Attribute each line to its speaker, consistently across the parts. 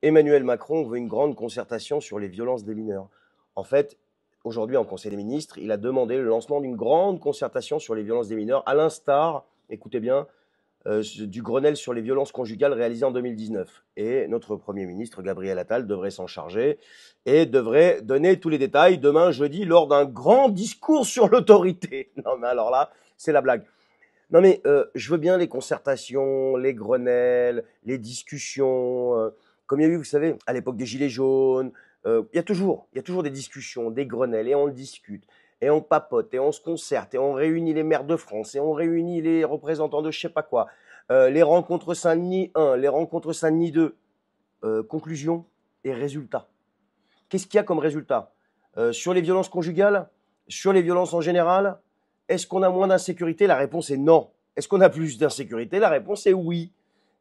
Speaker 1: Emmanuel Macron veut une grande concertation sur les violences des mineurs. En fait, aujourd'hui, en Conseil des ministres, il a demandé le lancement d'une grande concertation sur les violences des mineurs, à l'instar, écoutez bien, du Grenelle sur les violences conjugales réalisé en 2019. Et notre Premier ministre, Gabriel Attal, devrait s'en charger et devrait donner tous les détails demain, jeudi, lors d'un grand discours sur l'autorité. Non, mais alors là, c'est la blague. Non, mais je veux bien les concertations, les Grenelles, les discussions. Comme il y a eu, vous savez, à l'époque des Gilets jaunes, il y a toujours des discussions, des Grenelles, et on le discute, et on papote, et on se concerte, et on réunit les maires de France, et on réunit les représentants de je sais pas quoi. Les rencontres Saint-Denis 1, les rencontres Saint-Denis 2. Conclusion et résultat. Qu'est-ce qu'il y a comme résultat sur les violences conjugales, sur les violences en général? Est-ce qu'on a moins d'insécurité? La réponse est non. Est-ce qu'on a plus d'insécurité? La réponse est oui.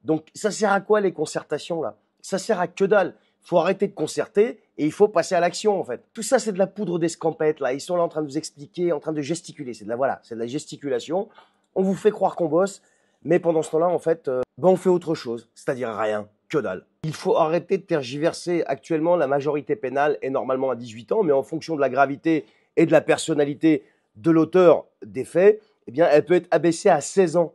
Speaker 1: Donc ça sert à quoi les concertations là? Ça sert à que dalle. Il faut arrêter de concerter et il faut passer à l'action en fait. Tout ça c'est de la poudre d'escampette là. Ils sont là en train de vous expliquer, en train de gesticuler. C'est de la gesticulation. On vous fait croire qu'on bosse, mais pendant ce temps-là en fait, on fait autre chose, c'est-à-dire rien, que dalle. Il faut arrêter de tergiverser. Actuellement, la majorité pénale est normalement à 18 ans, mais en fonction de la gravité et de la personnalité de l'auteur des faits, eh bien, elle peut être abaissée à 16 ans.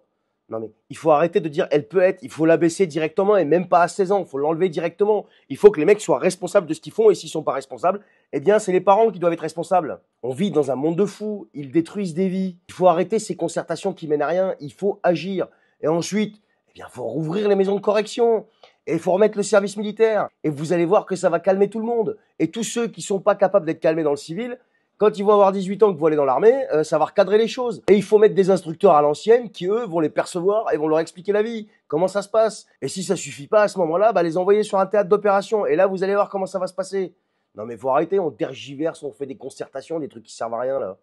Speaker 1: Non mais il faut arrêter de dire elle peut être, il faut l'abaisser directement et même pas à 16 ans, il faut l'enlever directement. Il faut que les mecs soient responsables de ce qu'ils font et s'ils sont pas responsables, eh bien c'est les parents qui doivent être responsables. On vit dans un monde de fous, ils détruisent des vies. Il faut arrêter ces concertations qui mènent à rien, il faut agir. Et ensuite, eh bien faut rouvrir les maisons de correction et il faut remettre le service militaire et vous allez voir que ça va calmer tout le monde. Et tous ceux qui sont pas capables d'être calmés dans le civil, quand ils vont avoir 18 ans, qu'ils vont aller dans l'armée, ça va recadrer les choses. Et il faut mettre des instructeurs à l'ancienne qui, eux, vont les percevoir et vont leur expliquer la vie, comment ça se passe. Et si ça suffit pas à ce moment-là, les envoyer sur un théâtre d'opération. Et là, vous allez voir comment ça va se passer. Non mais faut arrêter, on tergiverse, on fait des concertations, des trucs qui servent à rien là.